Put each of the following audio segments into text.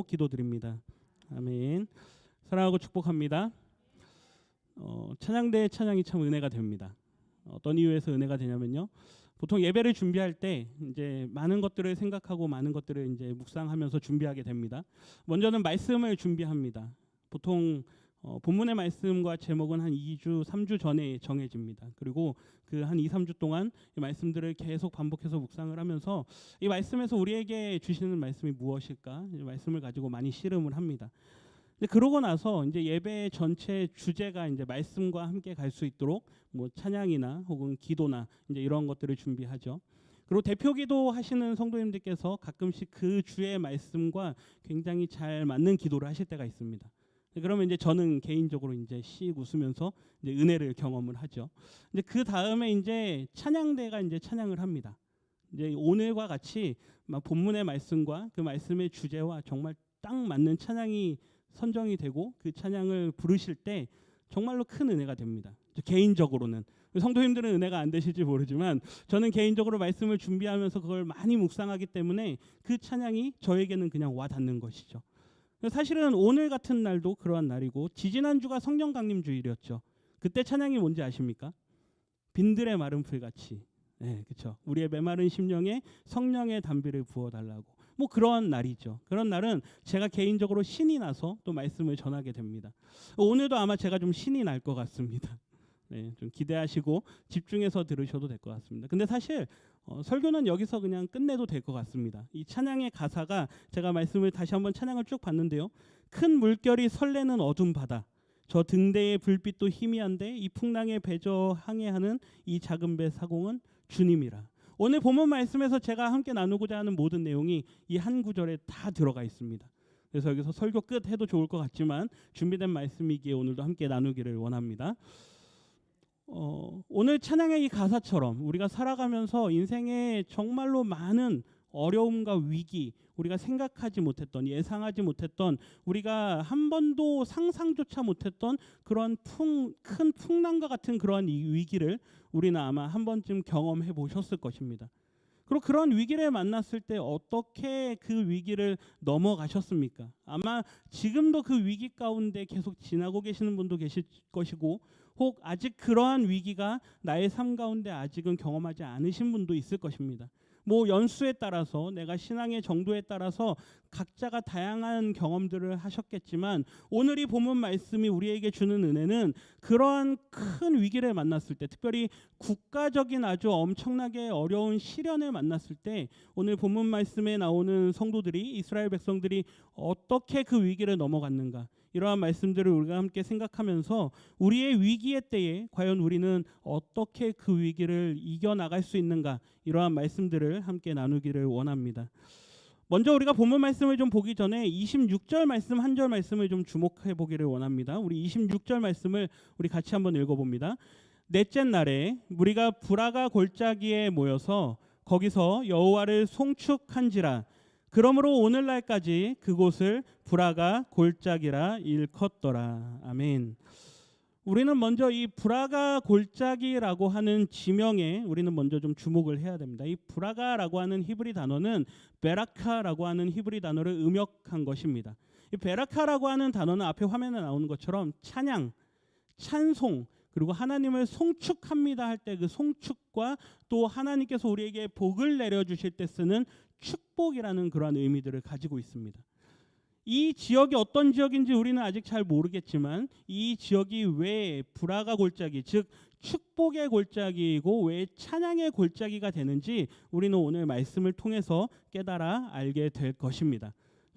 기도드립니다. 아멘. 사랑하고 축복합니다. 찬양대의 찬양이 참 은혜가 됩니다. 어떤 이유에서 은혜가 되냐면요. 보통 예배를 준비할 때 이제 많은 것들을 생각하고 많은 것들을 이제 묵상하면서 준비하게 됩니다. 먼저는 말씀을 준비합니다. 보통 본문의 말씀과 제목은 한 2주, 3주 전에 정해집니다. 그리고 그 한 2, 3주 동안 이 말씀들을 계속 반복해서 묵상을 하면서 이 말씀에서 우리에게 주시는 말씀이 무엇일까? 이 말씀을 가지고 많이 씨름을 합니다. 근데 그러고 나서 이제 예배 전체 주제가 이제 말씀과 함께 갈 수 있도록 뭐 찬양이나 혹은 기도나 이제 이런 것들을 준비하죠. 그리고 대표기도 하시는 성도님들께서 가끔씩 그 주의 말씀과 굉장히 잘 맞는 기도를 하실 때가 있습니다. 그러면 이제 저는 개인적으로 이제 씩 웃으면서 이제 은혜를 경험을 하죠. 이제 그 다음에 이제 찬양대가 이제 찬양을 합니다. 이제 오늘과 같이 본문의 말씀과 그 말씀의 주제와 정말 딱 맞는 찬양이 선정이 되고 그 찬양을 부르실 때 정말로 큰 은혜가 됩니다. 개인적으로는 성도님들은 은혜가 안 되실지 모르지만 저는 개인적으로 말씀을 준비하면서 그걸 많이 묵상하기 때문에 그 찬양이 저에게는 그냥 와 닿는 것이죠. 사실은 오늘 같은 날도 그러한 날이고 지지난주가 성령 강림 주일이었죠. 그때 찬양이 뭔지 아십니까? 빈들의 마른 풀같이. 네, 그렇죠. 우리의 메마른 심령에 성령의 담비를 부어달라고. 뭐 그런 날이죠. 그런 날은 제가 개인적으로 신이 나서 또 말씀을 전하게 됩니다. 오늘도 아마 제가 좀 신이 날 것 같습니다. 네, 좀 기대하시고 집중해서 들으셔도 될 것 같습니다. 근데 사실 설교는 여기서 그냥 끝내도 될 것 같습니다. 이 찬양의 가사가 제가 말씀을 다시 한번 찬양을 쭉 봤는데요. 큰 물결이 설레는 어둠 바다, 저 등대의 불빛도 희미한데 이 풍랑에 배저 항해하는 이 작은 배 사공은 주님이라. 오늘 본문 말씀에서 제가 함께 나누고자 하는 모든 내용이 이 한 구절에 다 들어가 있습니다. 그래서 여기서 설교 끝 해도 좋을 것 같지만 준비된 말씀이기에 오늘도 함께 나누기를 원합니다. 오늘 찬양의 이 가사처럼 우리가 살아가면서 인생에 정말로 많은 어려움과 위기, 우리가 생각하지 못했던, 예상하지 못했던, 우리가 한 번도 상상조차 못했던 그런 큰 풍랑과 같은 그런 이 위기를 우리는 아마 한 번쯤 경험해 보셨을 것입니다. 그리고 그런 위기를 만났을 때 어떻게 그 위기를 넘어가셨습니까? 아마 지금도 그 위기 가운데 계속 지나고 계시는 분도 계실 것이고, 혹 아직 그러한 위기가 나의 삶 가운데 아직은 경험하지 않으신 분도 있을 것입니다. 뭐 연수에 따라서 내가 신앙의 정도에 따라서 각자가 다양한 경험들을 하셨겠지만 오늘 이 본문 말씀이 우리에게 주는 은혜는 그러한 큰 위기를 만났을 때, 특별히 국가적인 아주 엄청나게 어려운 시련을 만났을 때 오늘 본문 말씀에 나오는 성도들이, 이스라엘 백성들이 어떻게 그 위기를 넘어갔는가, 이러한 말씀들을 우리가 함께 생각하면서 우리의 위기의 때에 과연 우리는 어떻게 그 위기를 이겨나갈 수 있는가, 이러한 말씀들을 함께 나누기를 원합니다. 먼저 우리가 본문 말씀을 좀 보기 전에 26절 말씀 한 절 말씀을 좀 주목해 보기를 원합니다. 우리 26절 말씀을 우리 같이 한번 읽어봅니다. 넷째 날에 우리가 브라가 골짜기에 모여서 거기서 여호와를 송축한지라. 그러므로 오늘날까지 그곳을 브라가 골짜기라 일컫더라. 아멘. 우리는 먼저 이 브라가 골짜기라고 하는 지명에 우리는 먼저 좀 주목을 해야 됩니다. 이 브라가라고 하는 히브리 단어는 베라카라고 하는 히브리 단어를 음역한 것입니다. 이 베라카라고 하는 단어는 앞에 화면에 나오는 것처럼 찬양, 찬송, 그리고 하나님을 송축합니다 할 때 그 송축과 또 하나님께서 우리에게 복을 내려주실 때 쓰는 축복이라는 그러한 의미들을 가지고 있습니다. 이 지역이 어떤 지역인지 우리는 아직 잘 모르겠지만 이 지역이 왜 브라가 골짜기, 즉 축복의 골짜기이고 왜 찬양의 골짜기가 되는지 우리는 오늘 말씀을 통해서 깨달아 알게 될 것입니다.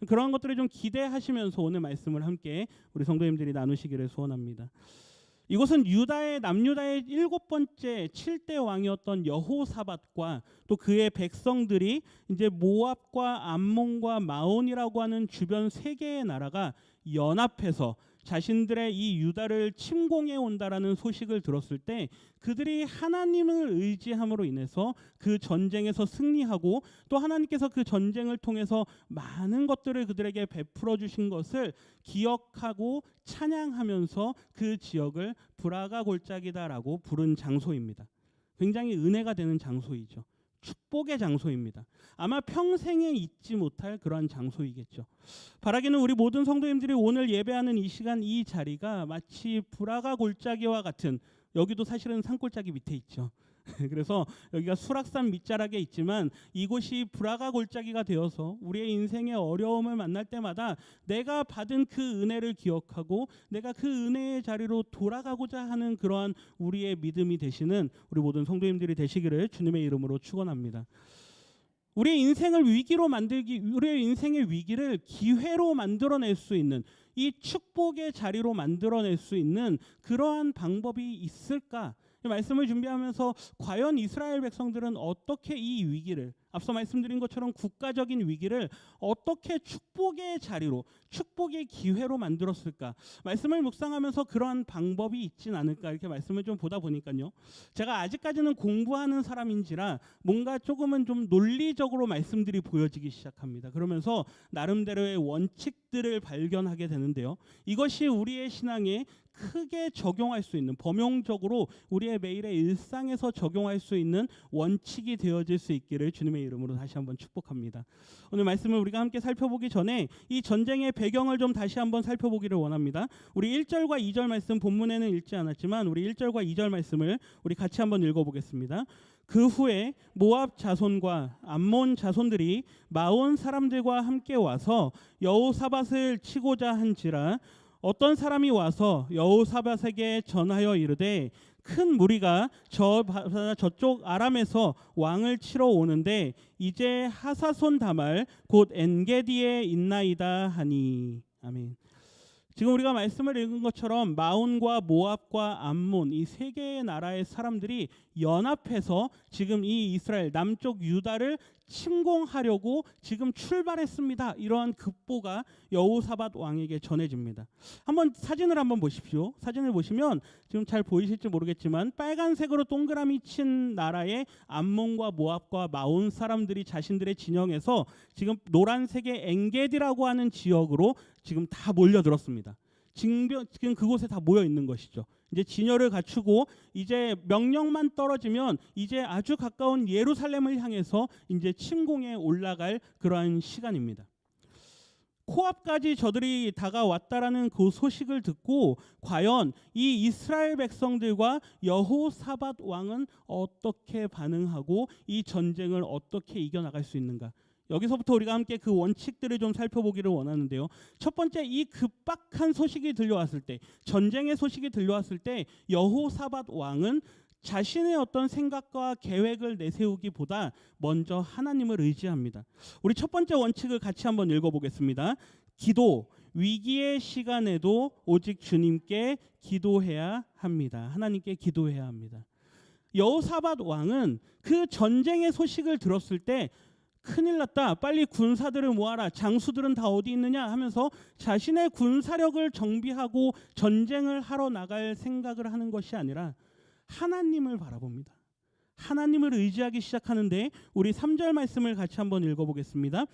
그러한 것들을 좀 기대하시면서 오늘 말씀을 함께 우리 성도님들이 나누시기를 소원합니다. 이곳은 유다의 남유다의 7번째 7대 왕이었던 여호사밧과 또 그의 백성들이 이제 모압과 암몬과 마온이라고 하는 주변 3개의 나라가 연합해서 자신들의 이 유다를 침공해 온다라는 소식을 들었을 때 그들이 하나님을 의지함으로 인해서 그 전쟁에서 승리하고 또 하나님께서 그 전쟁을 통해서 많은 것들을 그들에게 베풀어 주신 것을 기억하고 찬양하면서 그 지역을 브라가 골짜기다라고 부른 장소입니다. 굉장히 은혜가 되는 장소이죠. 축복의 장소입니다. 아마 평생에 잊지 못할 그러한 장소이겠죠. 바라기는 우리 모든 성도님들이 오늘 예배하는 이 시간, 이 자리가 마치 브라가 골짜기와 같은, 여기도 사실은 산골짜기 밑에 있죠. 그래서 여기가 수락산 밑자락에 있지만 이곳이 브라가 골짜기가 되어서 우리의 인생의 어려움을 만날 때마다 내가 받은 그 은혜를 기억하고 내가 그 은혜의 자리로 돌아가고자 하는 그러한 우리의 믿음이 되시는 우리 모든 성도님들이 되시기를 주님의 이름으로 축원합니다. 우리의 인생을 위기로 만들기, 우리의 인생의 위기를 기회로 만들어낼 수 있는, 이 축복의 자리로 만들어낼 수 있는 그러한 방법이 있을까? 말씀을 준비하면서 과연 이스라엘 백성들은 어떻게 이 위기를, 앞서 말씀드린 것처럼 국가적인 위기를 어떻게 축복의 자리로, 축복의 기회로 만들었을까? 말씀을 묵상하면서 그러한 방법이 있진 않을까, 이렇게 말씀을 좀 보다 보니까요, 제가 아직까지는 공부하는 사람인지라 뭔가 조금은 좀 논리적으로 말씀들이 보여지기 시작합니다. 그러면서 나름대로의 원칙들을 발견하게 되는데요, 이것이 우리의 신앙에 크게 적용할 수 있는, 범용적으로 우리의 매일의 일상에서 적용할 수 있는 원칙이 되어질 수 있기를 주님의 이름으로 다시 한번 축복합니다. 오늘 말씀을 우리가 함께 살펴보기 전에 이 전쟁의 배경을 좀 다시 한번 살펴보기를 원합니다. 우리 1절과 2절 말씀, 본문에는 읽지 않았지만 우리 1절과 2절 말씀을 우리 같이 한번 읽어보겠습니다. 그 후에 모압 자손과 암몬 자손들이 마온 사람들과 함께 와서 여호사밧을 치고자 한지라 어떤 사람이 와서 여호사밧에게 전하여 이르되 큰 무리가 저쪽 아람에서 왕을 치러 오는데 이제 하사손 다말 곧 엔게디에 있나이다 하니. 아멘. 지금 우리가 말씀을 읽은 것처럼 마온과 모압과 암몬, 이 세 개의 나라의 사람들이 연합해서 지금 이 이스라엘 남쪽 유다를 침공하려고 지금 출발했습니다. 이러한 급보가 여호사밧 왕에게 전해집니다. 한번 사진을 한번 보십시오. 사진을 보시면 지금 잘 보이실지 모르겠지만 빨간색으로 동그라미 친 나라의 암몬과 모압과 마온 사람들이 자신들의 진영에서 지금 노란색의 엔게디라고 하는 지역으로 지금 다 몰려들었습니다. 지금 그곳에 다 모여 있는 것이죠. 이제 진열을 갖추고 이제 명령만 떨어지면 이제 아주 가까운 예루살렘을 향해서 이제 침공에 올라갈 그러한 시간입니다. 코앞까지 저들이 다가왔다라는 그 소식을 듣고 과연 이 이스라엘 백성들과 여호사밧 왕은 어떻게 반응하고 이 전쟁을 어떻게 이겨나갈 수 있는가? 여기서부터 우리가 함께 그 원칙들을 좀 살펴보기를 원하는데요. 첫 번째, 이 급박한 소식이 들려왔을 때, 전쟁의 소식이 들려왔을 때 여호사밧 왕은 자신의 어떤 생각과 계획을 내세우기보다 먼저 하나님을 의지합니다. 우리 첫 번째 원칙을 같이 한번 읽어보겠습니다. 기도, 위기의 시간에도 오직 주님께 기도해야 합니다. 하나님께 기도해야 합니다. 여호사밧 왕은 그 전쟁의 소식을 들었을 때 큰일 났다, 빨리 군사들을 모아라, 장수들은 다 어디 있느냐 하면서 자신의 군사력을 정비하고 전쟁을 하러 나갈 생각을 하는 것이 아니라 하나님을 바라봅니다. 하나님을 의지하기 시작하는데 우리 3절 말씀을 같이 한번 읽어보겠습니다.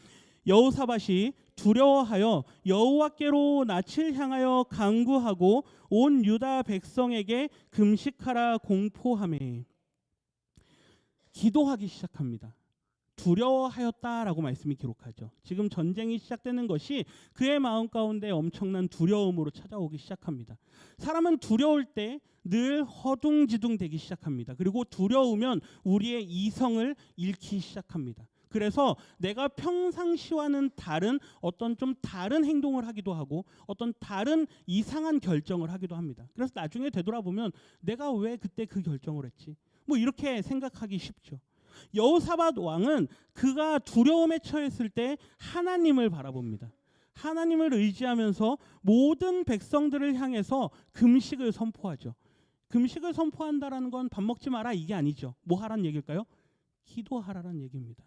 여호사밧이 두려워하여 여호와께로 낯을 향하여 간구하고 온 유다 백성에게 금식하라 공포하매. 기도하기 시작합니다. 두려워하였다라고 말씀이 기록하죠. 지금 전쟁이 시작되는 것이 그의 마음 가운데 엄청난 두려움으로 찾아오기 시작합니다. 사람은 두려울 때 늘 허둥지둥 되기 시작합니다. 그리고 두려우면 우리의 이성을 잃기 시작합니다. 그래서 내가 평상시와는 다른 어떤 좀 다른 행동을 하기도 하고 어떤 다른 이상한 결정을 하기도 합니다. 그래서 나중에 되돌아보면 내가 왜 그때 그 결정을 했지? 뭐 이렇게 생각하기 쉽죠. 여호사밧 왕은 그가 두려움에 처했을 때 하나님을 바라봅니다. 하나님을 의지하면서 모든 백성들을 향해서 금식을 선포하죠. 금식을 선포한다라는 건 밥 먹지 마라 이게 아니죠. 뭐 하라는 얘기일까요? 기도하라는 얘기입니다.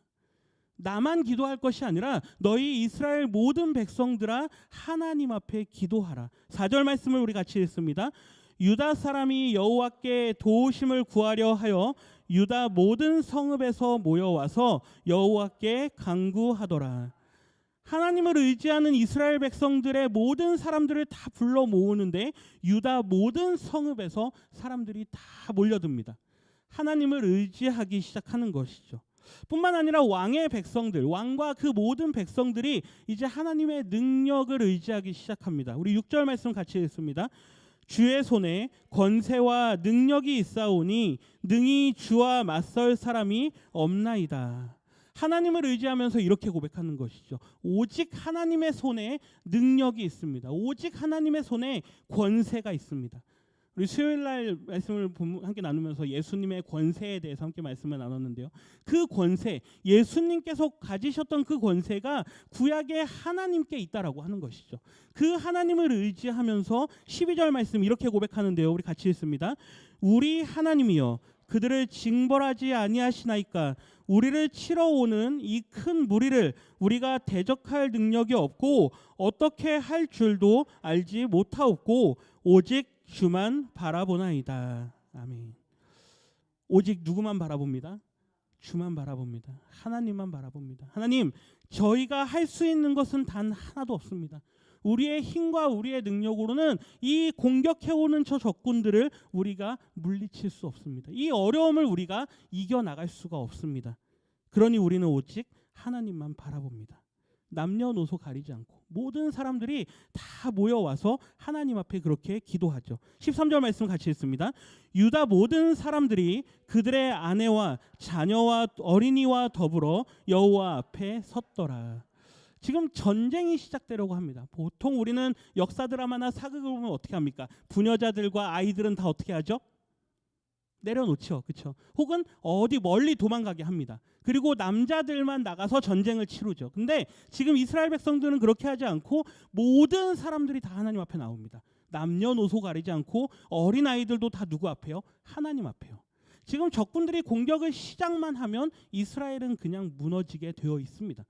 나만 기도할 것이 아니라 너희 이스라엘 모든 백성들아 하나님 앞에 기도하라. 4절 말씀을 우리 같이 읽습니다. 유다 사람이 여호와께 도우심을 구하려 하여 유다 모든 성읍에서 모여와서 여호와께 간구하더라. 하나님을 의지하는 이스라엘 백성들의 모든 사람들을 다 불러 모으는데 유다 모든 성읍에서 사람들이 다 몰려듭니다. 하나님을 의지하기 시작하는 것이죠. 뿐만 아니라 왕의 백성들, 왕과 그 모든 백성들이 이제 하나님의 능력을 의지하기 시작합니다. 우리 6절 말씀 같이 읽습니다. 주의 손에 권세와 능력이 있사오니 능히 주와 맞설 사람이 없나이다. 하나님을 의지하면서 이렇게 고백하는 것이죠. 오직 하나님의 손에 능력이 있습니다. 오직 하나님의 손에 권세가 있습니다. 우리 수요일 날 말씀을 함께 나누면서 예수님의 권세에 대해서 함께 말씀을 나눴는데요. 그 권세, 예수님께서 가지셨던 그 권세가 구약의 하나님께 있다라고 하는 것이죠. 그 하나님을 의지하면서 12절 말씀 이렇게 고백하는데요. 우리 같이 읽습니다. 우리 하나님이여 그들을 징벌하지 아니하시나이까. 우리를 치러 오는 이 큰 무리를 우리가 대적할 능력이 없고 어떻게 할 줄도 알지 못하옵고 오직 주만 바라보나이다. 아멘. 오직 누구만 바라봅니다? 주만 바라봅니다. 하나님만 바라봅니다. 하나님, 저희가 할 수 있는 것은 단 하나도 없습니다. 우리의 힘과 우리의 능력으로는 이 공격해오는 저 적군들을 우리가 물리칠 수 없습니다. 이 어려움을 우리가 이겨나갈 수가 없습니다. 그러니 우리는 오직 하나님만 바라봅니다. 남녀노소 가리지 않고 모든 사람들이 다 모여와서 하나님 앞에 그렇게 기도하죠. 13절 말씀 같이 읽습니다. 유다 모든 사람들이 그들의 아내와 자녀와 어린이와 더불어 여호와 앞에 섰더라. 지금 전쟁이 시작되려고 합니다. 보통 우리는 역사 드라마나 사극을 보면 어떻게 합니까? 부녀자들과 아이들은 다 어떻게 하죠? 내려놓죠. 그렇죠? 혹은 어디 멀리 도망가게 합니다. 그리고 남자들만 나가서 전쟁을 치르죠. 근데 지금 이스라엘 백성들은 그렇게 하지 않고 모든 사람들이 다 하나님 앞에 나옵니다. 남녀노소 가리지 않고 어린아이들도 다 누구 앞에요? 하나님 앞에요. 지금 적군들이 공격을 시작만 하면 이스라엘은 그냥 무너지게 되어 있습니다.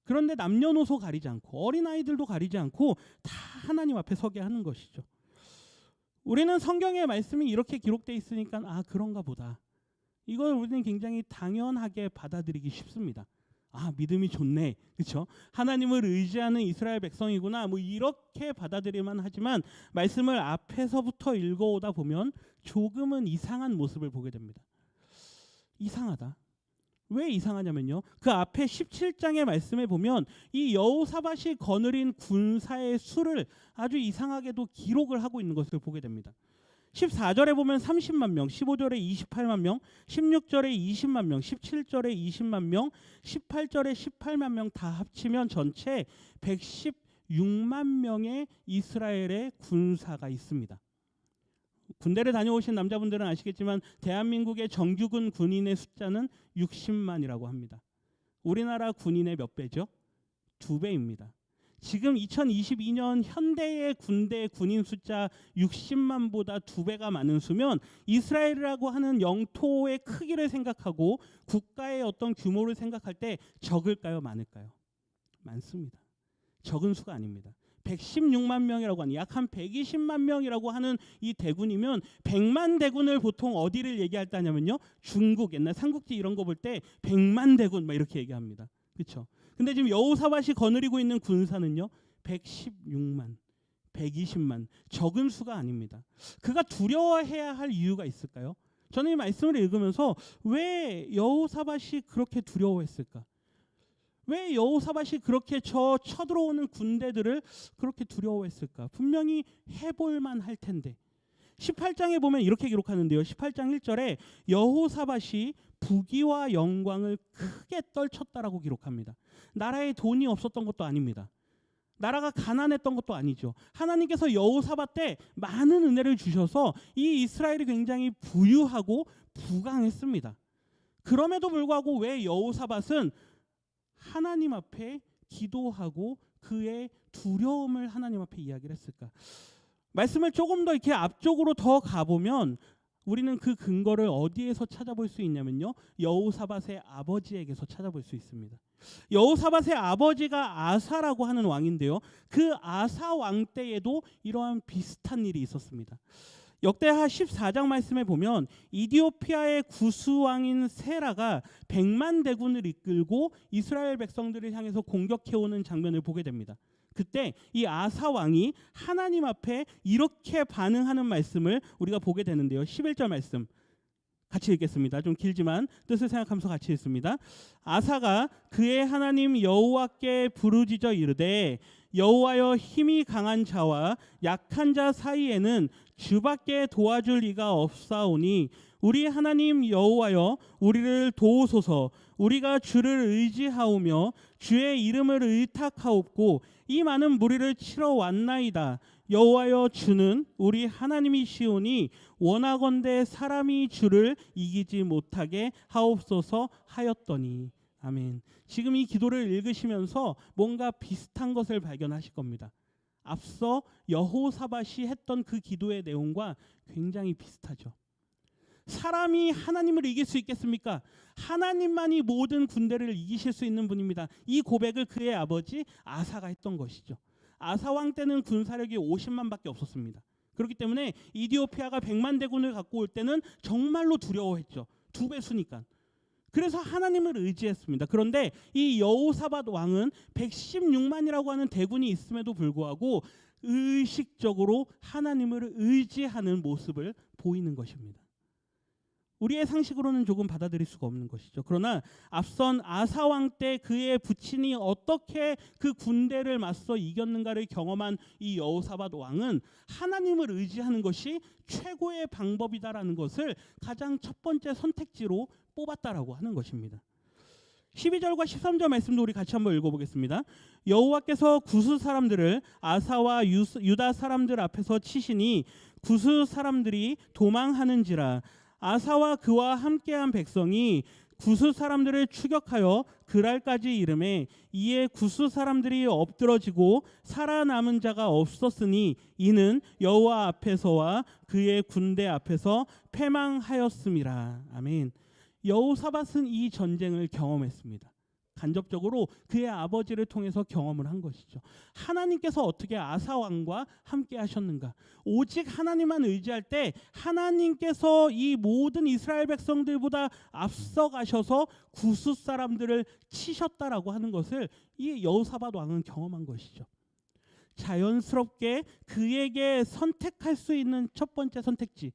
그런데 남녀노소 가리지 않고 어린아이들도 가리지 않고 다 하나님 앞에 서게 하는 것이죠. 우리는 성경의 말씀이 이렇게 기록되어 있으니까 아 그런가 보다. 이걸 우리는 굉장히 당연하게 받아들이기 쉽습니다. 아 믿음이 좋네, 그렇죠? 하나님을 의지하는 이스라엘 백성이구나. 뭐 이렇게 받아들일만 하지만 말씀을 앞에서부터 읽어오다 보면 조금은 이상한 모습을 보게 됩니다. 이상하다. 왜 이상하냐면요. 그 앞에 17장의 말씀에 보면 이 여호사밧이 거느린 군사의 수를 아주 이상하게도 기록을 하고 있는 것을 보게 됩니다. 14절에 보면 30만 명, 15절에 28만 명, 16절에 20만 명, 17절에 20만 명, 18절에 18만 명 다 합치면 전체 116만 명의 이스라엘의 군사가 있습니다. 군대를 다녀오신 남자분들은 아시겠지만 대한민국의 정규군 군인의 숫자는 60만이라고 합니다. 우리나라 군인의 몇 배죠? 2배입니다. 지금 2022년 현대의 군대 군인 숫자 60만보다 2배가 많은 수면 이스라엘이라고 하는 영토의 크기를 생각하고 국가의 어떤 규모를 생각할 때 적을까요? 많을까요? 많습니다. 적은 수가 아닙니다. 116만 명이라고 하는 약 한 120만 명이라고 하는 이 대군이면 100만 대군을 보통 어디를 얘기할 때 하냐면요. 중국 옛날 삼국지 이런 거 볼 때 100만 대군 막 이렇게 얘기합니다. 그렇죠? 근데 지금 여호사밧이 거느리고 있는 군사는요. 116만, 120만 적은 수가 아닙니다. 그가 두려워해야 할 이유가 있을까요? 저는 이 말씀을 읽으면서 왜 여호사밧이 그렇게 두려워했을까? 왜 여호사밧이 그렇게 저 쳐들어오는 군대들을 그렇게 두려워했을까? 분명히 해볼만 할 텐데. 18장에 보면 이렇게 기록하는데요. 18장 1절에 여호사밧이 부귀와 영광을 크게 떨쳤다라고 기록합니다. 나라에 돈이 없었던 것도 아닙니다. 나라가 가난했던 것도 아니죠. 하나님께서 여호사밧 때 많은 은혜를 주셔서 이 이스라엘이 굉장히 부유하고 부강했습니다. 그럼에도 불구하고 왜 여호사밧은 하나님 앞에 기도하고 그의 두려움을 하나님 앞에 이야기를 했을까? 말씀을 조금 더 이렇게 앞쪽으로 더 가보면 우리는 그 근거를 어디에서 찾아볼 수 있냐면요. 여호사밧의 아버지에게서 찾아볼 수 있습니다. 여호사밧의 아버지가 아사라고 하는 왕인데요. 그 아사 왕 때에도 이러한 비슷한 일이 있었습니다. 역대하 14장 말씀에 보면 이디오피아의 구스왕인 세라가 100만 대군을 이끌고 이스라엘 백성들을 향해서 공격해오는 장면을 보게 됩니다. 그때 이 아사 왕이 하나님 앞에 이렇게 반응하는 말씀을 우리가 보게 되는데요. 11절 말씀 같이 읽겠습니다. 좀 길지만 뜻을 생각하면서 같이 읽습니다. 아사가 그의 하나님 여호와께 부르짖어 이르되 여호와여, 힘이 강한 자와 약한 자 사이에는 주밖에 도와줄 이가 없사오니 우리 하나님 여호와여, 우리를 도우소서. 우리가 주를 의지하오며 주의 이름을 의탁하옵고 이 많은 무리를 치러 왔나이다. 여호와여, 주는 우리 하나님이시오니 원하건대 사람이 주를 이기지 못하게 하옵소서 하였더니. 아멘. 지금 이 기도를 읽으시면서 뭔가 비슷한 것을 발견하실 겁니다. 앞서 여호사밧이 했던 그 기도의 내용과 굉장히 비슷하죠. 사람이 하나님을 이길 수 있겠습니까? 하나님만이 모든 군대를 이기실 수 있는 분입니다. 이 고백을 그의 아버지 아사가 했던 것이죠. 아사 왕 때는 군사력이 50만밖에 없었습니다. 그렇기 때문에 이디오피아가 100만 대군을 갖고 올 때는 정말로 두려워했죠. 2배 수니까. 그래서 하나님을 의지했습니다. 그런데 이 여호사밧 왕은 116만이라고 하는 대군이 있음에도 불구하고 의식적으로 하나님을 의지하는 모습을 보이는 것입니다. 우리의 상식으로는 조금 받아들일 수가 없는 것이죠. 그러나 앞선 아사 왕 때 그의 부친이 어떻게 그 군대를 맞서 이겼는가를 경험한 이 여호사밧 왕은 하나님을 의지하는 것이 최고의 방법이다라는 것을 가장 첫 번째 선택지로 뽑았다라고 하는 것입니다. 12절과 13절 말씀도 우리 같이 한번 읽어보겠습니다. 여호와께서 구스 사람들을 아사와 유다 사람들 앞에서 치시니 구스 사람들이 도망하는지라. 아사와 그와 함께한 백성이 구스 사람들을 추격하여 그랄까지 이르매 이에 구스 사람들이 엎드러지고 살아남은 자가 없었으니 이는 여호와 앞에서와 그의 군대 앞에서 패망하였음이라. 아멘. 여호사밧은 이 전쟁을 경험했습니다. 간접적으로 그의 아버지를 통해서 경험을 한 것이죠. 하나님께서 어떻게 아사 왕과 함께 하셨는가? 오직 하나님만 의지할 때 하나님께서 이 모든 이스라엘 백성들보다 앞서 가셔서 구스 사람들을 치셨다라고 하는 것을 이 여호사밧 왕은 경험한 것이죠. 자연스럽게 그에게 선택할 수 있는 첫 번째 선택지,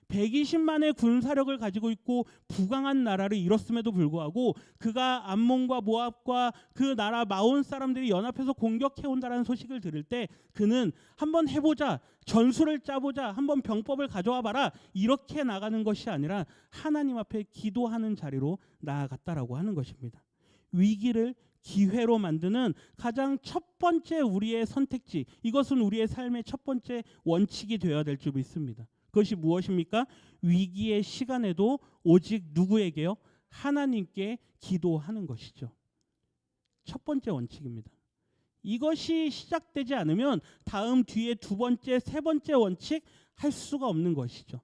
120만의 군사력을 가지고 있고 부강한 나라를 이뤘음에도 불구하고 그가 암몬과 모압과 그 나라 마온 사람들이 연합해서 공격해 온다라는 소식을 들을 때 그는 한번 해보자, 전술을 짜보자, 한번 병법을 가져와 봐라, 이렇게 나가는 것이 아니라 하나님 앞에 기도하는 자리로 나아갔다라고 하는 것입니다. 위기를 기회로 만드는 가장 첫 번째 우리의 선택지, 이것은 우리의 삶의 첫 번째 원칙이 되어야 될 줄 믿습니다. 그것이 무엇입니까? 위기의 시간에도 오직 누구에게요? 하나님께 기도하는 것이죠. 첫 번째 원칙입니다. 이것이 시작되지 않으면 다음 뒤에 두 번째, 세 번째 원칙 할 수가 없는 것이죠.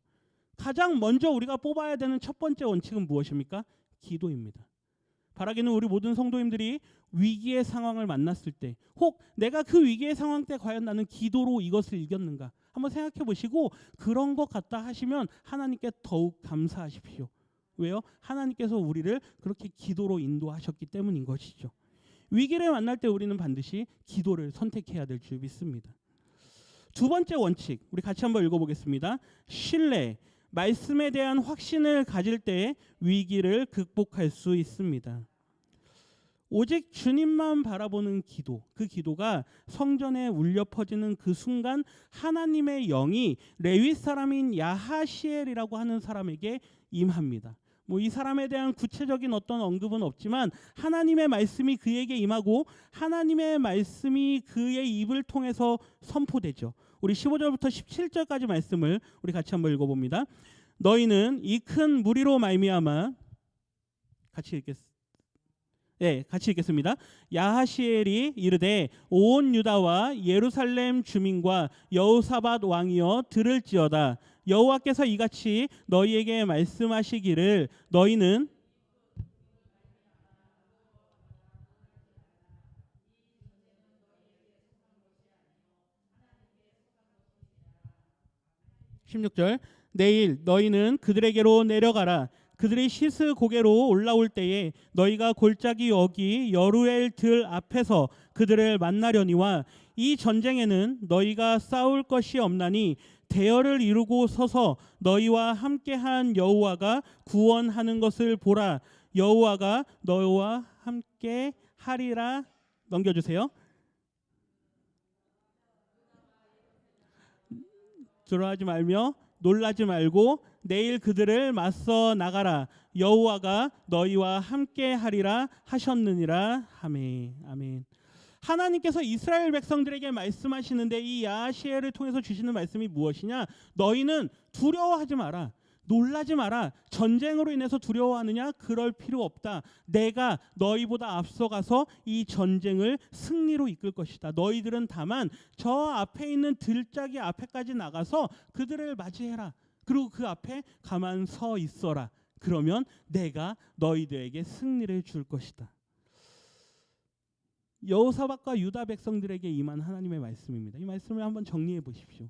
가장 먼저 우리가 뽑아야 되는 첫 번째 원칙은 무엇입니까? 기도입니다. 바라기는 우리 모든 성도님들이 위기의 상황을 만났을 때, 혹 내가 그 위기의 상황 때 과연 나는 기도로 이것을 이겼는가 한번 생각해 보시고 그런 것 같다 하시면 하나님께 더욱 감사하십시오. 왜요? 하나님께서 우리를 그렇게 기도로 인도하셨기 때문인 것이죠. 위기를 만날 때 우리는 반드시 기도를 선택해야 될 줄 믿습니다. 두 번째 원칙, 우리 같이 한번 읽어보겠습니다. 신뢰, 말씀에 대한 확신을 가질 때 위기를 극복할 수 있습니다. 오직 주님만 바라보는 기도, 그 기도가 성전에 울려 퍼지는 그 순간 하나님의 영이 레위 사람인 야하시엘이라고 하는 사람에게 임합니다. 이 사람에 대한 구체적인 어떤 언급은 없지만 하나님의 말씀이 그에게 임하고 하나님의 말씀이 그의 입을 통해서 선포되죠. 우리 15절부터 17절까지 말씀을 우리 같이 한번 읽어봅니다. 너희는 이 큰 무리로 말미암아, 같이 읽겠습니다. 야하시엘이 이르되 온 유다와 예루살렘 주민과 여호사밧 왕이여 들을지어다. 여호와께서 이같이 너희에게 말씀하시기를 너희는 16절 내일 너희는 그들에게로 내려가라. 그들이 시스 고개로 올라올 때에 너희가 골짜기 어기 여루엘 들 앞에서 그들을 만나려니와 이 전쟁에는 너희가 싸울 것이 없나니 대열을 이루고 서서 너희와 함께한 여호와가 구원하는 것을 보라. 여호와가 너희와 함께 하리라. 넘겨주세요. 두려워하지 말며 놀라지 말고 내일 그들을 맞서 나가라. 여호와가 너희와 함께 하리라 하셨느니라. 아멘. 아멘. 하나님께서 이스라엘 백성들에게 말씀하시는데 이 야시엘을 통해서 주시는 말씀이 무엇이냐? 너희는 두려워하지 마라. 놀라지 마라. 전쟁으로 인해서 두려워하느냐? 그럴 필요 없다. 내가 너희보다 앞서가서 이 전쟁을 승리로 이끌 것이다. 너희들은 다만 저 앞에 있는 들짜기 앞에까지 나가서 그들을 맞이해라. 그리고 그 앞에 가만 서 있어라. 그러면 내가 너희들에게 승리를 줄 것이다. 여호사밧과 유다 백성들에게 임한 하나님의 말씀입니다. 이 말씀을 한번 정리해 보십시오.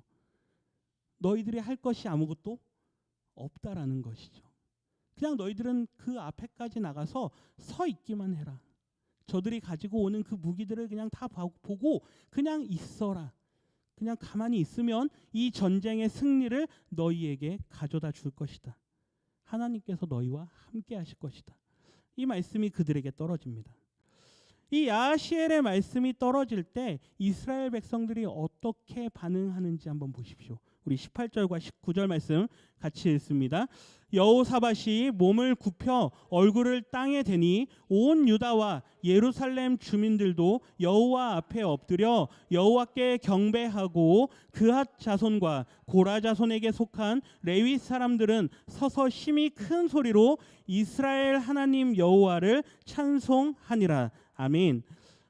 너희들이 할 것이 아무것도 없다라는 것이죠. 그냥 너희들은 그 앞에까지 나가서 서 있기만 해라. 저들이 가지고 오는 그 무기들을 그냥 다 보고 그냥 있어라. 그냥 가만히 있으면 이 전쟁의 승리를 너희에게 가져다 줄 것이다. 하나님께서 너희와 함께 하실 것이다. 이 말씀이 그들에게 떨어집니다. 이 야시엘의 말씀이 떨어질 때 이스라엘 백성들이 어떻게 반응하는지 한번 보십시오. 우리 18절과 19절 말씀 같이 읽습니다. 여호사밧이 몸을 굽혀 얼굴을 땅에 대니 온 유다와 예루살렘 주민들도 여호와 앞에 엎드려 여호와께 경배하고 그핫 자손과 고라 자손에게 속한 레위 사람들은 서서 심히 큰 소리로 이스라엘 하나님 여호와를 찬송하니라. 아멘.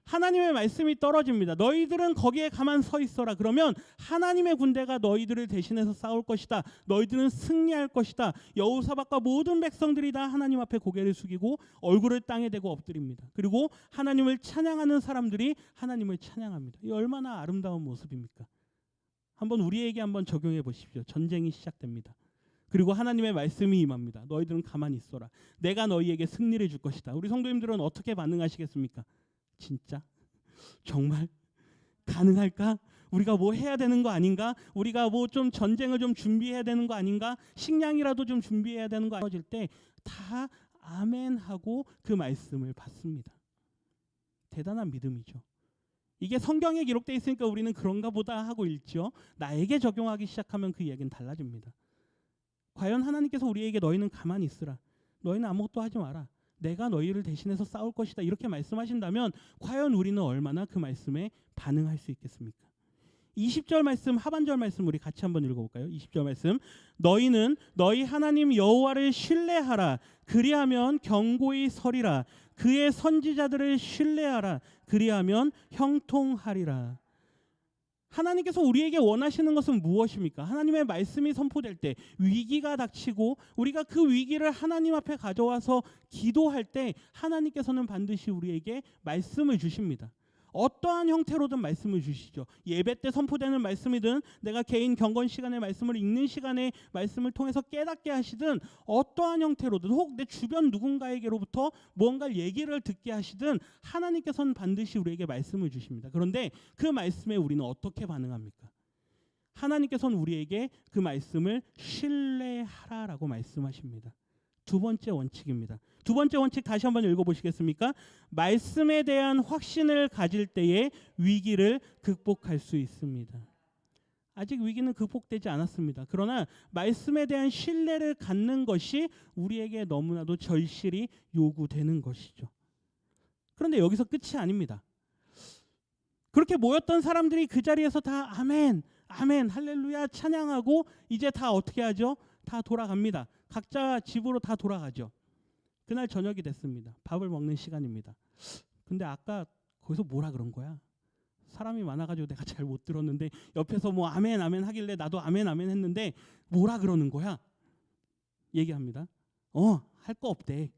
하나님의 말씀이 떨어집니다. 너희들은 거기에 가만 서 있어라. 그러면 하나님의 군대가 너희들을 대신해서 싸울 것이다. 너희들은 승리할 것이다. 여호사밧과 모든 백성들이 다 하나님 앞에 고개를 숙이고 얼굴을 땅에 대고 엎드립니다. 그리고 하나님을 찬양하는 사람들이 하나님을 찬양합니다. 이 얼마나 아름다운 모습입니까? 한번 우리에게 한번 적용해 보십시오. 전쟁이 시작됩니다. 그리고 하나님의 말씀이 임합니다. 너희들은 가만히 있어라. 내가 너희에게 승리를 줄 것이다. 우리 성도님들은 어떻게 반응하시겠습니까? 진짜? 정말? 가능할까? 우리가 뭐 해야 되는 거 아닌가? 우리가 뭐 좀 전쟁을 좀 준비해야 되는 거 아닌가? 식량이라도 좀 준비해야 되는 거 아닌가? 떨어질 때 다 아멘하고 그 말씀을 받습니다. 대단한 믿음이죠. 이게 성경에 기록되어 있으니까 우리는 그런가 보다 하고 읽죠. 나에게 적용하기 시작하면 그 이야기는 달라집니다. 과연 하나님께서 우리에게 너희는 가만히 있으라. 너희는 아무것도 하지 마라. 내가 너희를 대신해서 싸울 것이다. 이렇게 말씀하신다면 과연 우리는 얼마나 그 말씀에 반응할 수 있겠습니까? 20절 말씀, 하반절 말씀 우리 같이 한번 읽어볼까요? 20절 말씀. 너희는 너희 하나님 여호와를 신뢰하라. 그리하면 견고히 서리라. 그의 선지자들을 신뢰하라. 그리하면 형통하리라. 하나님께서 우리에게 원하시는 것은 무엇입니까? 하나님의 말씀이 선포될 때 위기가 닥치고 우리가 그 위기를 하나님 앞에 가져와서 기도할 때 하나님께서는 반드시 우리에게 말씀을 주십니다. 어떠한 형태로든 말씀을 주시죠. 예배 때 선포되는 말씀이든 내가 개인 경건 시간에 말씀을 읽는 시간에 말씀을 통해서 깨닫게 하시든 어떠한 형태로든 혹 내 주변 누군가에게로부터 무언가를 얘기를 듣게 하시든 하나님께서는 반드시 우리에게 말씀을 주십니다. 그런데 그 말씀에 우리는 어떻게 반응합니까? 하나님께서는 우리에게 그 말씀을 신뢰하라라고 말씀하십니다. 두 번째 원칙입니다. 두 번째 원칙 다시 한번 읽어보시겠습니까? 말씀에 대한 확신을 가질 때에 위기를 극복할 수 있습니다. 아직 위기는 극복되지 않았습니다. 그러나 말씀에 대한 신뢰를 갖는 것이 우리에게 너무나도 절실히 요구되는 것이죠. 그런데 여기서 끝이 아닙니다. 그렇게 모였던 사람들이 그 자리에서 다 아멘, 아멘, 할렐루야 찬양하고 이제 다 어떻게 하죠? 다 돌아갑니다. 각자 집으로 다 돌아가죠. 그날 저녁이 됐습니다. 밥을 먹는 시간입니다. 근데 아까 거기서 뭐라 그런 거야? 사람이 많아가지고 내가 잘 못 들었는데 옆에서 뭐 아멘 아멘 하길래 나도 아멘 아멘 했는데 뭐라 그러는 거야? 얘기합니다. 할 거 없대.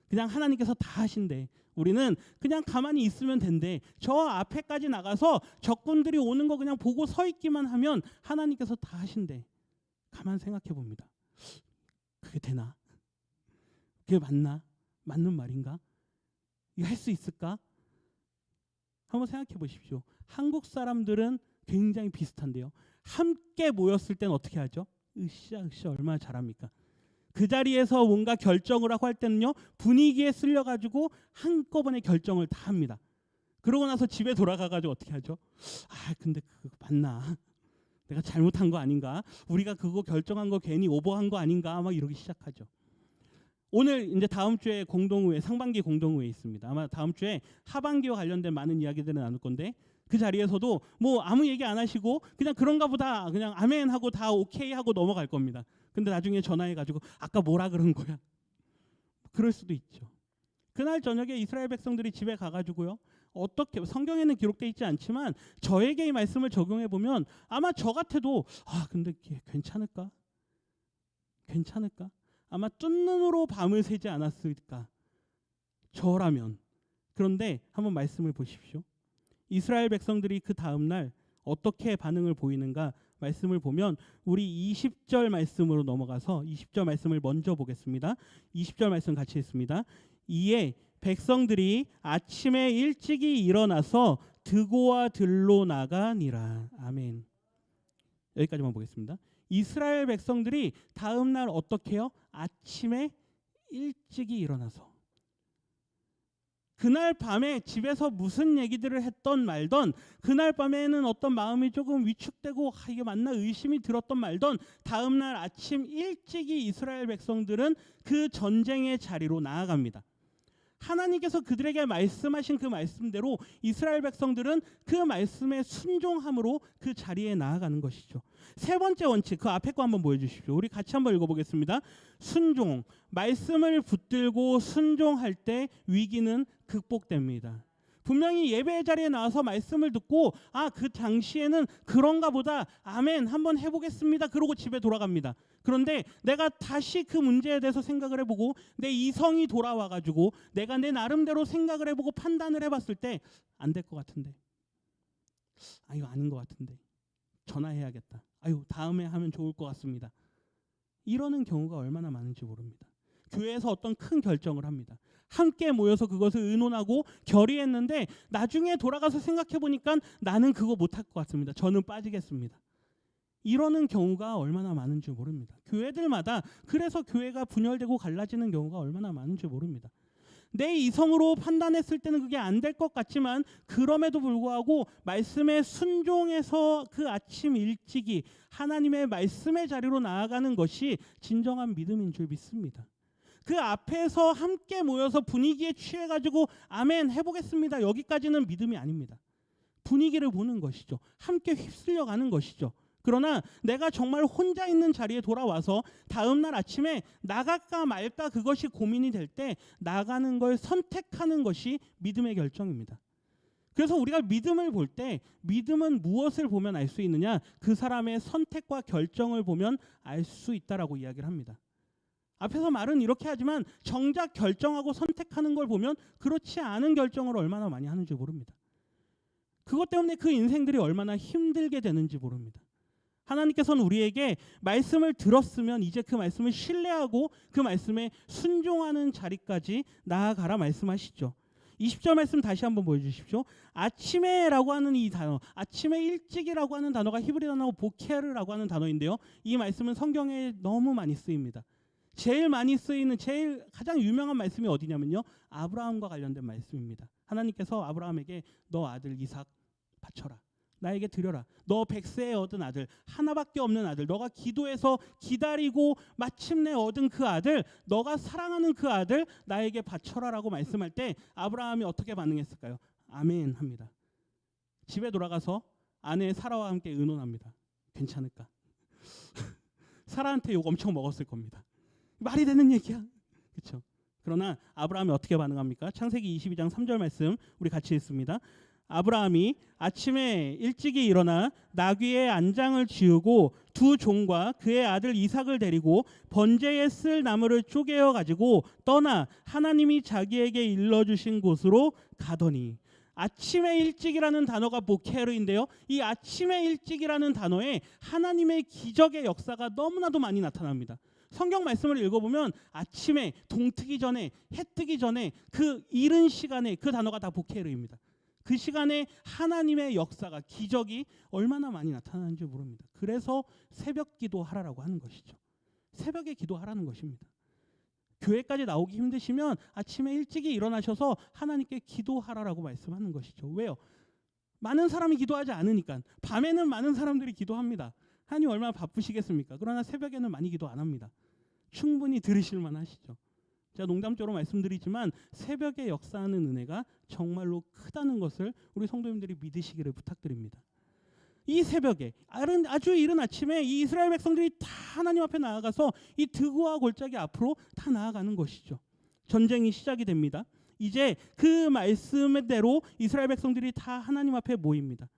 그냥 하나님께서 다 하신대. 우리는 그냥 가만히 있으면 된대. 저 앞에까지 나가서 적군들이 오는 거 그냥 보고 서 있기만 하면 하나님께서 다 하신대. 가만 생각해 봅니다. 그게 되나? 그게 맞나? 맞는 말인가? 이거 할 수 있을까? 한번 생각해 보십시오. 한국 사람들은 굉장히 비슷한데요. 함께 모였을 땐 어떻게 하죠? 으쌰으쌰 얼마나 잘합니까? 그 자리에서 뭔가 결정을 하고 할 때는요, 분위기에 쓸려가지고 한꺼번에 결정을 다 합니다. 그러고 나서 집에 돌아가가지고 어떻게 하죠? 아 근데 그거 맞나? 내가 잘못한 거 아닌가? 우리가 그거 결정한 거 괜히 오버한 거 아닌가? 막 이러기 시작하죠. 오늘 이제 다음 주에 공동회의, 상반기 공동회의 있습니다. 아마 다음 주에 하반기와 관련된 많은 이야기들을 나눌 건데, 그 자리에서도 뭐 아무 얘기 안 하시고 그냥 그런가 보다 그냥 아멘 하고 다 오케이 하고 넘어갈 겁니다. 근데 나중에 전화해가지고 아까 뭐라 그런 거야? 그럴 수도 있죠. 그날 저녁에 이스라엘 백성들이 집에 가가지고요, 어떻게, 성경에는 기록되어 있지 않지만 저에게 이 말씀을 적용해 보면 아마 저 같아도 근데 괜찮을까? 아마 뜬 눈으로 밤을 새지 않았을까? 저라면. 그런데 한번 말씀을 보십시오. 이스라엘 백성들이 그 다음 날 어떻게 반응을 보이는가 말씀을 보면, 우리 20절 말씀으로 넘어가서 20절 말씀을 먼저 보겠습니다. 20절 말씀 같이 읽습니다. 이에 백성들이 아침에 일찍이 일어나서 드고와 들로 나가니라. 아멘. 여기까지만 보겠습니다. 이스라엘 백성들이 다음 날 어떻게 해요? 아침에 일찍이 일어나서, 그날 밤에 집에서 무슨 얘기들을 했던 말던, 그날 밤에는 어떤 마음이 조금 위축되고 이게 맞나 의심이 들었던 말던, 다음 날 아침 일찍이 이스라엘 백성들은 그 전쟁의 자리로 나아갑니다. 하나님께서 그들에게 말씀하신 그 말씀대로 이스라엘 백성들은 그 말씀에 순종함으로 그 자리에 나아가는 것이죠. 세 번째 원칙, 그 앞에 거 한번 보여주십시오. 우리 같이 한번 읽어보겠습니다. 순종, 말씀을 붙들고 순종할 때 위기는 극복됩니다. 분명히 예배의 자리에 나와서 말씀을 듣고 그 당시에는 그런가 보다, 아멘 한번 해보겠습니다, 그러고 집에 돌아갑니다. 그런데 내가 다시 그 문제에 대해서 생각을 해보고 내 이성이 돌아와가지고 내가 내 나름대로 생각을 해보고 판단을 해봤을 때 안 될 것 같은데, 이거 아닌 것 같은데, 전화해야겠다, 다음에 하면 좋을 것 같습니다, 이러는 경우가 얼마나 많은지 모릅니다. 교회에서 어떤 큰 결정을 합니다. 함께 모여서 그것을 의논하고 결의했는데 나중에 돌아가서 생각해 보니까 나는 그거 못할 것 같습니다, 저는 빠지겠습니다, 이러는 경우가 얼마나 많은지 모릅니다. 교회들마다 그래서 교회가 분열되고 갈라지는 경우가 얼마나 많은지 모릅니다. 내 이성으로 판단했을 때는 그게 안 될 것 같지만 그럼에도 불구하고 말씀에 순종해서 그 아침 일찍이 하나님의 말씀의 자리로 나아가는 것이 진정한 믿음인 줄 믿습니다. 그 앞에서 함께 모여서 분위기에 취해가지고 아멘 해보겠습니다, 여기까지는 믿음이 아닙니다. 분위기를 보는 것이죠. 함께 휩쓸려가는 것이죠. 그러나 내가 정말 혼자 있는 자리에 돌아와서 다음 날 아침에 나갈까 말까 그것이 고민이 될 때 나가는 걸 선택하는 것이 믿음의 결정입니다. 그래서 우리가 믿음을 볼 때 믿음은 무엇을 보면 알 수 있느냐? 그 사람의 선택과 결정을 보면 알 수 있다라고 이야기를 합니다. 앞에서 말은 이렇게 하지만 정작 결정하고 선택하는 걸 보면 그렇지 않은 결정을 얼마나 많이 하는지 모릅니다. 그것 때문에 그 인생들이 얼마나 힘들게 되는지 모릅니다. 하나님께서는 우리에게 말씀을 들었으면 이제 그 말씀을 신뢰하고 그 말씀에 순종하는 자리까지 나아가라 말씀하시죠. 20절 말씀 다시 한번 보여주십시오. 아침에라고 하는 이 단어, 아침에 일찍이라고 하는 단어가 히브리 단어 보케르라고 하는 단어인데요, 이 말씀은 성경에 너무 많이 쓰입니다. 제일 많이 쓰이는, 제일 가장 유명한 말씀이 어디냐면요, 아브라함과 관련된 말씀입니다. 하나님께서 아브라함에게 너 아들 이삭 바쳐라, 나에게 드려라, 너 100세에 얻은 아들, 하나밖에 없는 아들, 너가 기도해서 기다리고 마침내 얻은 그 아들, 너가 사랑하는 그 아들 나에게 바쳐라라고 말씀할 때 아브라함이 어떻게 반응했을까요? 아멘 합니다. 집에 돌아가서 아내 사라와 함께 의논합니다. 괜찮을까? 사라한테 욕 엄청 먹었을 겁니다. 말이 되는 얘기야, 그렇죠? 그러나 아브라함이 어떻게 반응합니까? 창세기 22장 3절 말씀 우리 같이 읽습니다. 아브라함이 아침에 일찍이 일어나 나귀의 안장을 지우고 두 종과 그의 아들 이삭을 데리고 번제에 쓸 나무를 쪼개어 가지고 떠나 하나님이 자기에게 일러주신 곳으로 가더니, 아침에 일찍이라는 단어가 보케르인데요, 이 아침에 일찍이라는 단어에 하나님의 기적의 역사가 너무나도 많이 나타납니다. 성경 말씀을 읽어보면 아침에, 동 트기 전에, 해 뜨기 전에, 그 이른 시간에 그 단어가 다 보케르입니다. 그 시간에 하나님의 역사가, 기적이 얼마나 많이 나타나는지 모릅니다. 그래서 새벽 기도하라고 하는 것이죠. 새벽에 기도하라는 것입니다. 교회까지 나오기 힘드시면 아침에 일찍이 일어나셔서 하나님께 기도하라라고 말씀하는 것이죠. 왜요? 많은 사람이 기도하지 않으니까. 밤에는 많은 사람들이 기도합니다. 하나님 얼마나 바쁘시겠습니까? 그러나 새벽에는 많이 기도 안 합니다. 충분히 들으실 만하시죠. 제가 농담적으로 말씀드리지만 새벽에 역사하는 은혜가 정말로 크다는 것을 우리 성도님들이 믿으시기를 부탁드립니다. 이 새벽에 아주 이른 아침에 이 이스라엘 백성들이 다 하나님 앞에 나아가서 이 드고와 골짜기 앞으로 다 나아가는 것이죠. 전쟁이 시작이 됩니다. 이제 그 말씀대로 이스라엘 백성들이 다 하나님 앞에 모입니다.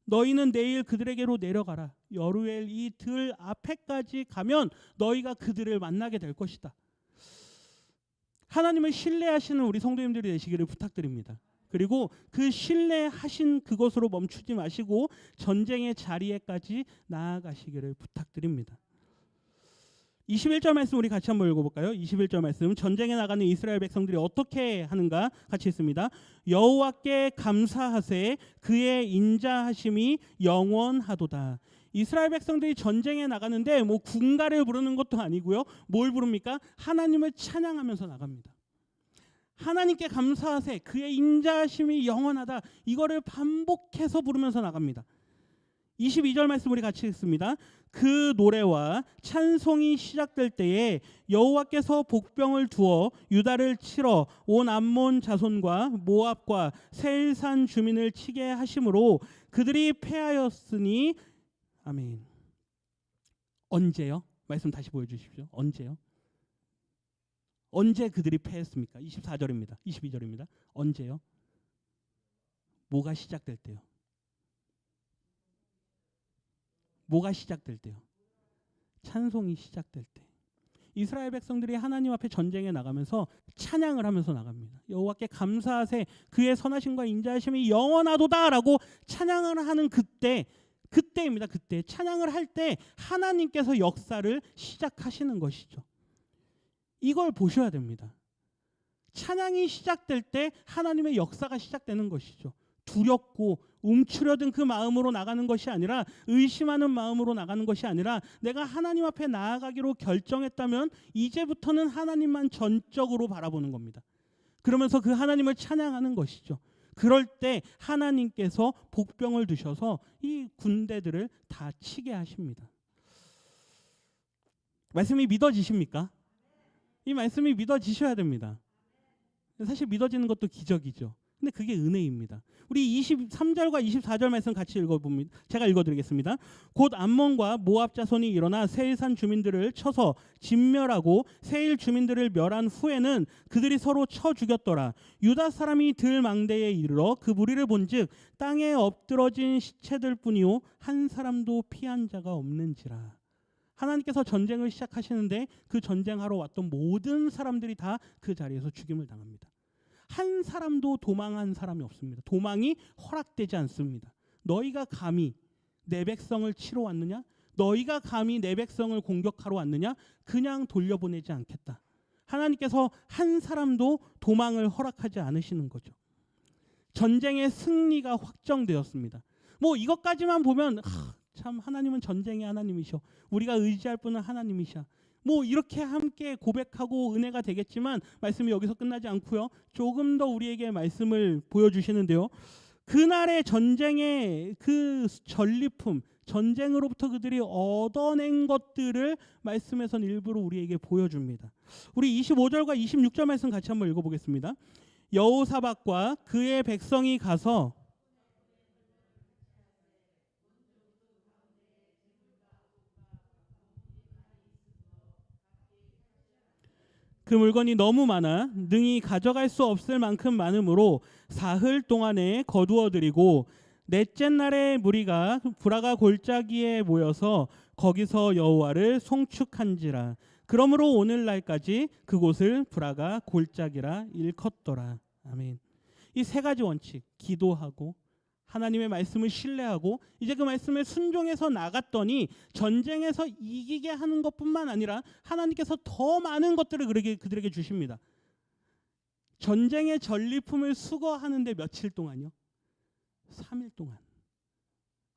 너희는 내일 그들에게로 내려가라. 여루엘 이 들 앞에까지 가면 너희가 그들을 만나게 될 것이다. 하나님을 신뢰하시는 우리 성도님들이 되시기를 부탁드립니다. 그리고 그 신뢰하신 그것으로 멈추지 마시고 전쟁의 자리에까지 나아가시기를 부탁드립니다. 21절 말씀 우리 같이 한번 읽어볼까요? 21절 말씀, 전쟁에 나가는 이스라엘 백성들이 어떻게 하는가 같이 있습니다. 여호와께 감사하세, 그의 인자하심이 영원하도다. 이스라엘 백성들이 전쟁에 나가는데 뭐 군가를 부르는 것도 아니고요. 뭘 부릅니까? 하나님을 찬양하면서 나갑니다. 하나님께 감사하세, 그의 인자하심이 영원하다. 이거를 반복해서 부르면서 나갑니다. 22절 말씀 우리 같이 읽습니다. 그 노래와 찬송이 시작될 때에 여호와께서 복병을 두어 유다를 치러 온 암몬 자손과 모압과 세일산 주민을 치게 하심으로 그들이 패하였으니 아멘. 언제요? 말씀 다시 보여주십시오. 언제요? 언제 그들이 패했습니까? 24절입니다. 22절입니다. 언제요? 뭐가 시작될 때요? 뭐가 시작될 때요? 찬송이 시작될 때. 이스라엘 백성들이 하나님 앞에 전쟁에 나가면서 찬양을 하면서 나갑니다. 여호와께 감사하세, 그의 선하심과 인자하심이 영원하도다라고 찬양을 하는 그때입니다. 그때 찬양을 할 때 하나님께서 역사를 시작하시는 것이죠. 이걸 보셔야 됩니다. 찬양이 시작될 때 하나님의 역사가 시작되는 것이죠. 두렵고 움츠려든 그 마음으로 나가는 것이 아니라, 의심하는 마음으로 나가는 것이 아니라, 내가 하나님 앞에 나아가기로 결정했다면 이제부터는 하나님만 전적으로 바라보는 겁니다. 그러면서 그 하나님을 찬양하는 것이죠. 그럴 때 하나님께서 복병을 두셔서 이 군대들을 다 치게 하십니다. 말씀이 믿어지십니까? 이 말씀이 믿어지셔야 됩니다. 사실 믿어지는 것도 기적이죠. 근데 그게 은혜입니다. 우리 23절과 24절 말씀 같이 읽어봅니다. 제가 읽어드리겠습니다. 곧 암몬과 모압 자손이 일어나 세일산 주민들을 쳐서 진멸하고 세일 주민들을 멸한 후에는 그들이 서로 쳐 죽였더라. 유다 사람이 들 망대에 이르러 그 무리를 본즉 땅에 엎드러진 시체들 뿐이요 한 사람도 피한 자가 없는지라. 하나님께서 전쟁을 시작하시는데 그 전쟁하러 왔던 모든 사람들이 다 그 자리에서 죽임을 당합니다. 한 사람도 도망한 사람이 없습니다. 도망이 허락되지 않습니다. 너희가 감히 내 백성을 치러 왔느냐? 너희가 감히 내 백성을 공격하러 왔느냐? 그냥 돌려보내지 않겠다. 하나님께서 한 사람도 도망을 허락하지 않으시는 거죠. 전쟁의 승리가 확정되었습니다. 뭐 이것까지만 보면 참 하나님은 전쟁의 하나님이셔. 우리가 의지할 분은 하나님이셔. 뭐 이렇게 함께 고백하고 은혜가 되겠지만 말씀이 여기서 끝나지 않고요. 조금 더 우리에게 말씀을 보여주시는데요. 그날의 전쟁의 그 전리품, 전쟁으로부터 그들이 얻어낸 것들을 말씀에서는 일부러 우리에게 보여줍니다. 우리 25절과 26절 말씀 같이 한번 읽어보겠습니다. 여호사밧과 그의 백성이 가서 그 물건이 너무 많아 능히 가져갈 수 없을 만큼 많으므로 사흘 동안에 거두어들이고 넷째 날에 무리가 브라가 골짜기에 모여서 거기서 여호와를 송축한지라. 그러므로 오늘날까지 그곳을 브라가 골짜기라 일컫더라. 아멘. 이 세 가지 원칙, 기도하고 하나님의 말씀을 신뢰하고 이제 그 말씀에 순종해서 나갔더니 전쟁에서 이기게 하는 것뿐만 아니라 하나님께서 더 많은 것들을 그들에게 주십니다. 전쟁의 전리품을 수거하는데 며칠 동안요? 3일 동안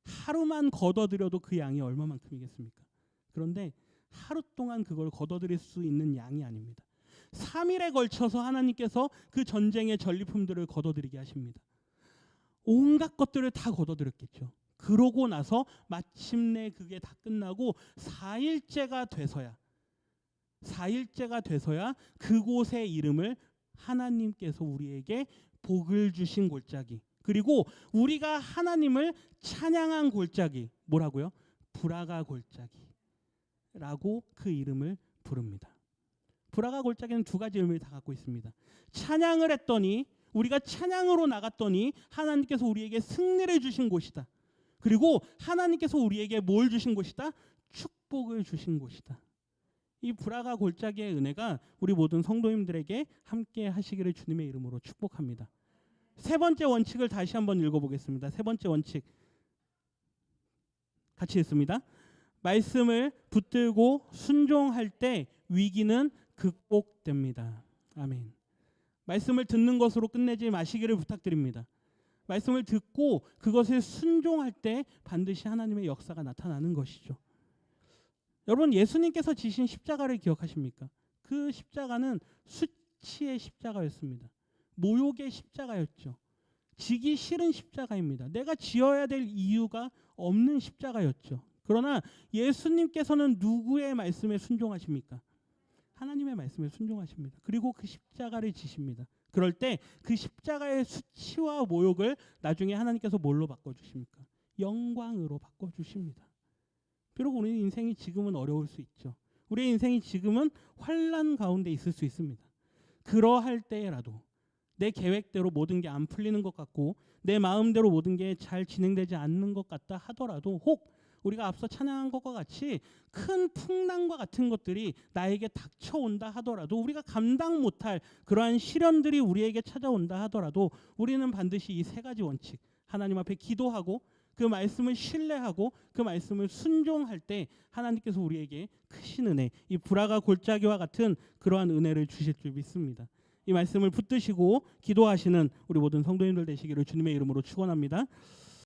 하루만 걷어들여도 그 양이 얼마만큼이겠습니까? 그런데 하루 동안 그걸 걷어들일 수 있는 양이 아닙니다. 3일에 걸쳐서 하나님께서 그 전쟁의 전리품들을 걷어들이게 하십니다. 온갖 것들을 다 걷어들였겠죠. 그러고 나서 마침내 그게 다 끝나고 4일째가 돼서야 그곳의 이름을 하나님께서 우리에게 복을 주신 골짜기, 그리고 우리가 하나님을 찬양한 골짜기, 뭐라고요? 브라가 골짜기라고 그 이름을 부릅니다. 브라가 골짜기는 두 가지 의미를 다 갖고 있습니다. 찬양을 했더니, 우리가 찬양으로 나갔더니 하나님께서 우리에게 승리를 주신 곳이다. 그리고 하나님께서 우리에게 뭘 주신 곳이다? 축복을 주신 곳이다. 이 브라가 골짜기의 은혜가 우리 모든 성도님들에게 함께 하시기를 주님의 이름으로 축복합니다. 세 번째 원칙을 다시 한번 읽어보겠습니다. 세 번째 원칙 같이 읽습니다. 말씀을 붙들고 순종할 때 위기는 극복됩니다. 아멘. 말씀을 듣는 것으로 끝내지 마시기를 부탁드립니다. 말씀을 듣고 그것을 순종할 때 반드시 하나님의 역사가 나타나는 것이죠. 여러분, 예수님께서 지신 십자가를 기억하십니까? 그 십자가는 수치의 십자가였습니다. 모욕의 십자가였죠. 지기 싫은 십자가입니다. 내가 지어야 될 이유가 없는 십자가였죠. 그러나 예수님께서는 누구의 말씀에 순종하십니까? 하나님의 말씀에 순종하십니다. 그리고 그 십자가를 지십니다. 그럴 때 그 십자가의 수치와 모욕을 나중에 하나님께서 뭘로 바꿔주십니까? 영광으로 바꿔주십니다. 비록 우리 인생이 지금은 어려울 수 있죠. 우리의 인생이 지금은 환난 가운데 있을 수 있습니다. 그러할 때라도 내 계획대로 모든 게 안 풀리는 것 같고 내 마음대로 모든 게 잘 진행되지 않는 것 같다 하더라도, 혹 우리가 앞서 찬양한 것과 같이 큰 풍랑과 같은 것들이 나에게 닥쳐온다 하더라도, 우리가 감당 못할 그러한 시련들이 우리에게 찾아온다 하더라도, 우리는 반드시 이 세 가지 원칙, 하나님 앞에 기도하고 그 말씀을 신뢰하고 그 말씀을 순종할 때 하나님께서 우리에게 크신 은혜, 이 브라가 골짜기와 같은 그러한 은혜를 주실 줄 믿습니다. 이 말씀을 붙드시고 기도하시는 우리 모든 성도님들 되시기를 주님의 이름으로 축원합니다.